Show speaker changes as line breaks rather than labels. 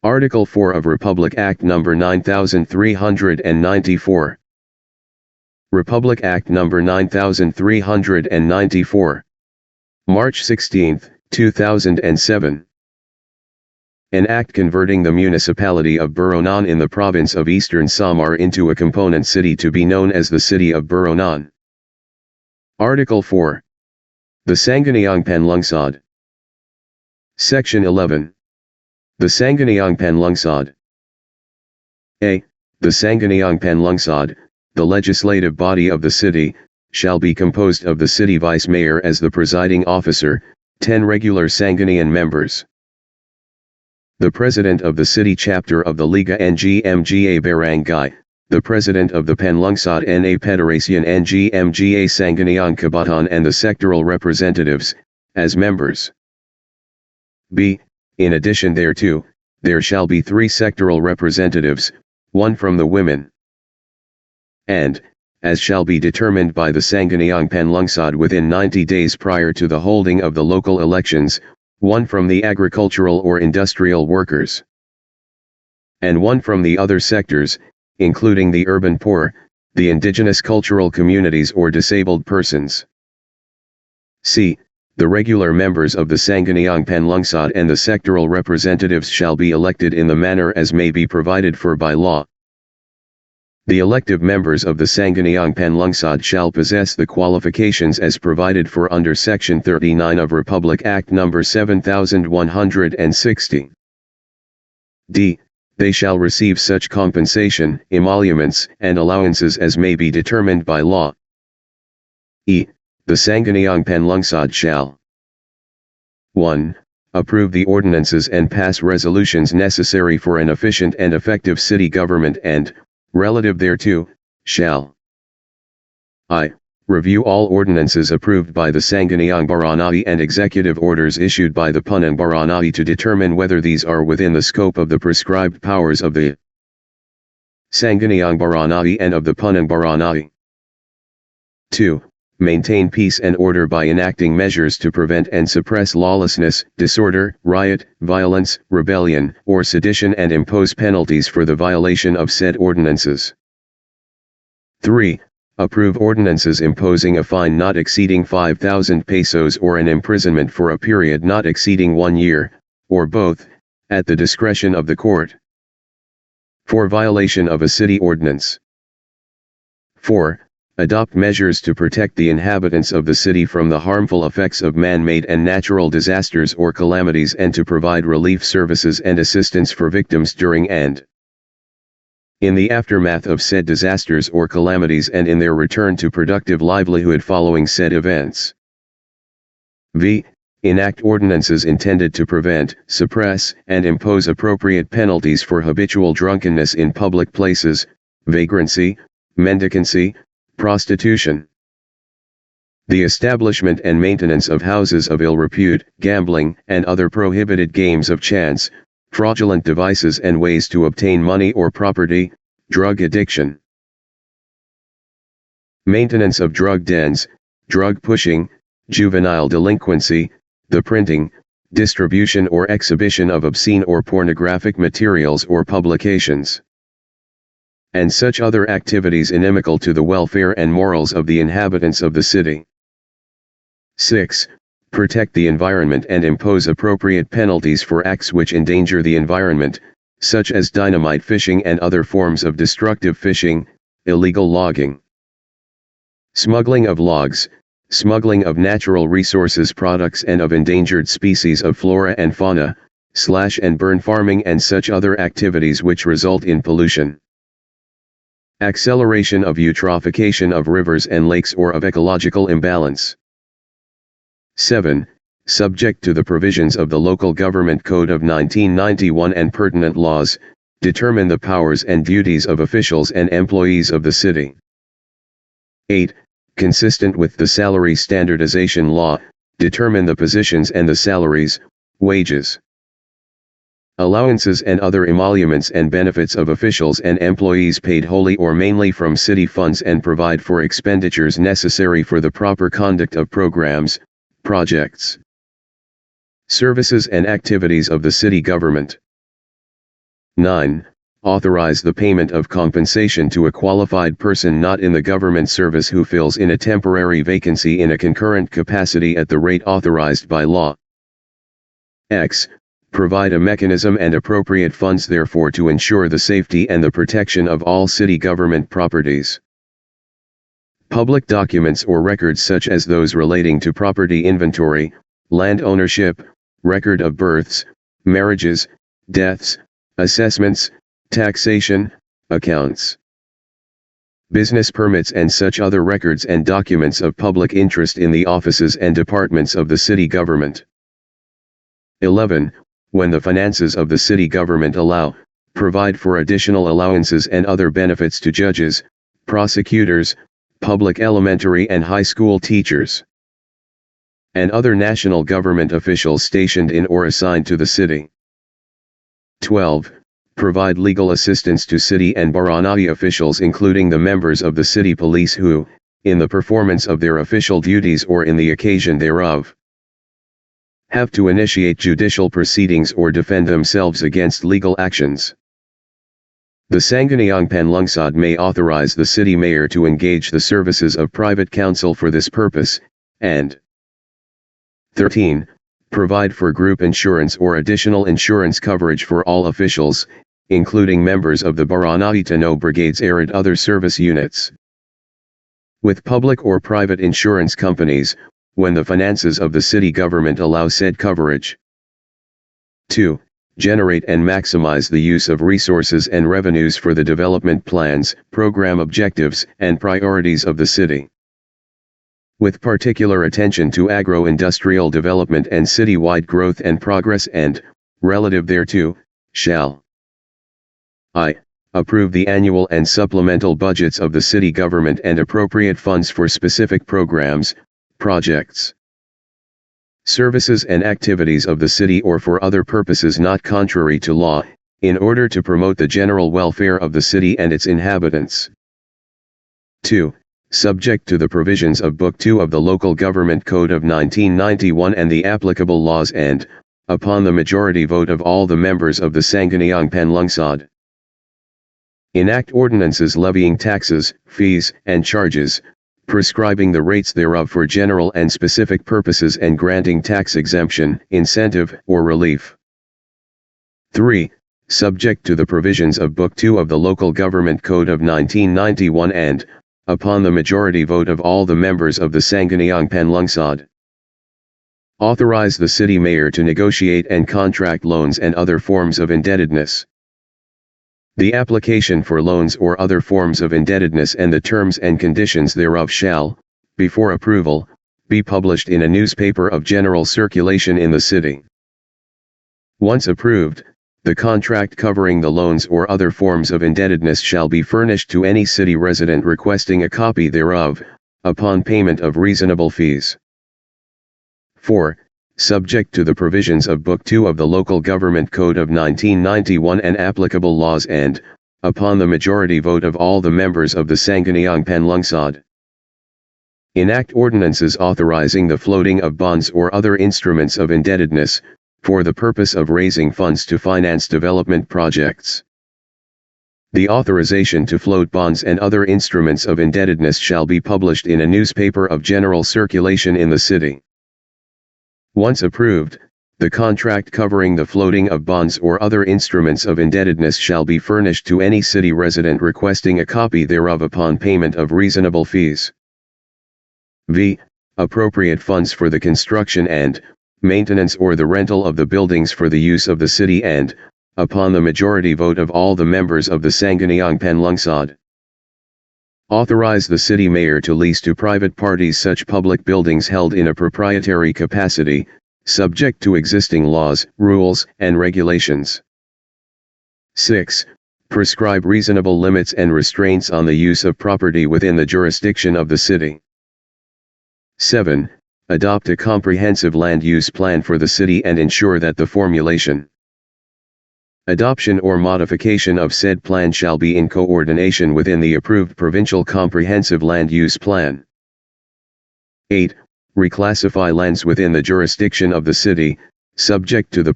Article 4 of Republic Act No. 9394. Republic Act No. 9394. March 16, 2007. An act converting the municipality of Boronan in the province of Eastern Samar into a component city to be known as the City of Boronan. Article 4. The Sangguniang Panlungsod. Section 11. The Sangguniang Panlungsod. A. The Sangguniang Panlungsod, the legislative body of the city, shall be composed of the city vice mayor as the presiding officer, 10 regular Sanggunian members. The president of the city chapter of the Liga NGMGA Barangay, the president of the Panlungsod na Pederasyon NGMGA Sangguniang Kabataan and the sectoral representatives, as members. B. In addition thereto, there shall be 3 sectoral representatives, 1 from the women. And, as shall be determined by the Sangguniang Panlungsod within 90 days prior to the holding of the local elections, 1 from the agricultural or industrial workers, and 1 from the other sectors, including the urban poor, the indigenous cultural communities or disabled persons. C. The regular members of the Sangguniang Panlungsod and the sectoral representatives shall be elected in the manner as may be provided for by law. The elective members of the Sangguniang Panlungsod shall possess the qualifications as provided for under Section 39 of Republic Act No. 7160. D. They shall receive such compensation, emoluments, and allowances as may be determined by law. E. The Sangguniang Panlungsod shall 1. Approve the ordinances and pass resolutions necessary for an efficient and effective city government and, relative thereto, shall I. Review all ordinances approved by the Sangguniang Barangay and executive orders issued by the Punang Barangay to determine whether these are within the scope of the prescribed powers of the Sangguniang Barangay and of the Punang Barangay. 2. Maintain peace and order by enacting measures to prevent and suppress lawlessness, disorder, riot, violence, rebellion, or sedition and impose penalties for the violation of said ordinances. 3. Approve ordinances imposing a fine not exceeding 5,000 pesos or an imprisonment for a period not exceeding 1 year, or both, at the discretion of the court, for violation of a city ordinance. 4. Adopt measures to protect the inhabitants of the city from the harmful effects of man-made and natural disasters or calamities and to provide relief services and assistance for victims during and in the aftermath of said disasters or calamities and in their return to productive livelihood following said events. V. Enact ordinances intended to prevent, suppress, and impose appropriate penalties for habitual drunkenness in public places, vagrancy, mendicancy, prostitution, the establishment and maintenance of houses of ill repute, gambling, and other prohibited games of chance, fraudulent devices and ways to obtain money or property, drug addiction, maintenance of drug dens, drug pushing, juvenile delinquency, the printing, distribution or exhibition of obscene or pornographic materials or publications, and such other activities inimical to the welfare and morals of the inhabitants of the city. 6. Protect the environment and impose appropriate penalties for acts which endanger the environment, such as dynamite fishing and other forms of destructive fishing, illegal logging, smuggling of logs, smuggling of natural resources products and of endangered species of flora and fauna, slash and burn farming and such other activities which result in pollution. Acceleration of eutrophication of rivers and lakes or of ecological imbalance. 7. Subject to the provisions of the Local Government Code of 1991 and pertinent laws, determine the powers and duties of officials and employees of the city. 8. Consistent with the salary standardization law, determine the positions and the salaries, wages, allowances and other emoluments and benefits of officials and employees paid wholly or mainly from city funds and provide for expenditures necessary for the proper conduct of programs, projects, services and activities of the city government. 9. Authorize the payment of compensation to a qualified person not in the government service who fills in a temporary vacancy in a concurrent capacity at the rate authorized by law. X. Provide a mechanism and appropriate funds therefore to ensure the safety and the protection of all city government properties. Public documents or records such as those relating to property inventory, land ownership, record of births, marriages, deaths, assessments, taxation, accounts, business permits and such other records and documents of public interest in the offices and departments of the city government. 11. When the finances of the city government allow, provide for additional allowances and other benefits to judges, prosecutors, public elementary and high school teachers, and other national government officials stationed in or assigned to the city. 12. Provide legal assistance to city and baranggay officials including the members of the city police who, in the performance of their official duties or in the occasion thereof, have to initiate judicial proceedings or defend themselves against legal actions. The Sangguniang Panlungsod may authorize the city mayor to engage the services of private counsel for this purpose, and 13. Provide for group insurance or additional insurance coverage for all officials, including members of the baranggay Tano brigades and other service units, with public or private insurance companies, when the finances of the city government allow said coverage. 2. Generate and maximize the use of resources and revenues for the development plans, program objectives, and priorities of the city, with particular attention to agro-industrial development and city-wide growth and progress and, relative thereto, shall I. Approve the annual and supplemental budgets of the city government and appropriate funds for specific programs, projects, services and activities of the city or for other purposes not contrary to law, in order to promote the general welfare of the city and its inhabitants. 2. Subject to the provisions of Book 2 of the Local Government Code of 1991 and the applicable laws and, upon the majority vote of all the members of the Sangguniang Panlungsod, enact ordinances levying taxes, fees, and charges, prescribing the rates thereof for general and specific purposes and granting tax exemption, incentive, or relief. 3. Subject to the provisions of Book 2 of the Local Government Code of 1991 and, upon the majority vote of all the members of the Sangguniang Panlungsod, authorize the city mayor to negotiate and contract loans and other forms of indebtedness. The application for loans or other forms of indebtedness and the terms and conditions thereof shall, before approval, be published in a newspaper of general circulation in the city. Once approved, the contract covering the loans or other forms of indebtedness shall be furnished to any city resident requesting a copy thereof, upon payment of reasonable fees. 4. Subject to the provisions of Book 2 of the Local Government Code of 1991 and applicable laws and, upon the majority vote of all the members of the Sangguniang Panlungsod, enact ordinances authorizing the floating of bonds or other instruments of indebtedness, for the purpose of raising funds to finance development projects. The authorization to float bonds and other instruments of indebtedness shall be published in a newspaper of general circulation in the city. Once approved, the contract covering the floating of bonds or other instruments of indebtedness shall be furnished to any city resident requesting a copy thereof upon payment of reasonable fees. V. Appropriate funds for the construction and maintenance or the rental of the buildings for the use of the city and, upon the majority vote of all the members of the Sangguniang Panlungsod, authorize the city mayor to lease to private parties such public buildings held in a proprietary capacity, subject to existing laws, rules, and regulations. 6. Prescribe reasonable limits and restraints on the use of property within the jurisdiction of the city. 7. Adopt a comprehensive land use plan for the city and ensure that the formulation, adoption or modification of said plan shall be in coordination within the approved provincial comprehensive land use plan. 8. Reclassify lands within the jurisdiction of the city, subject to the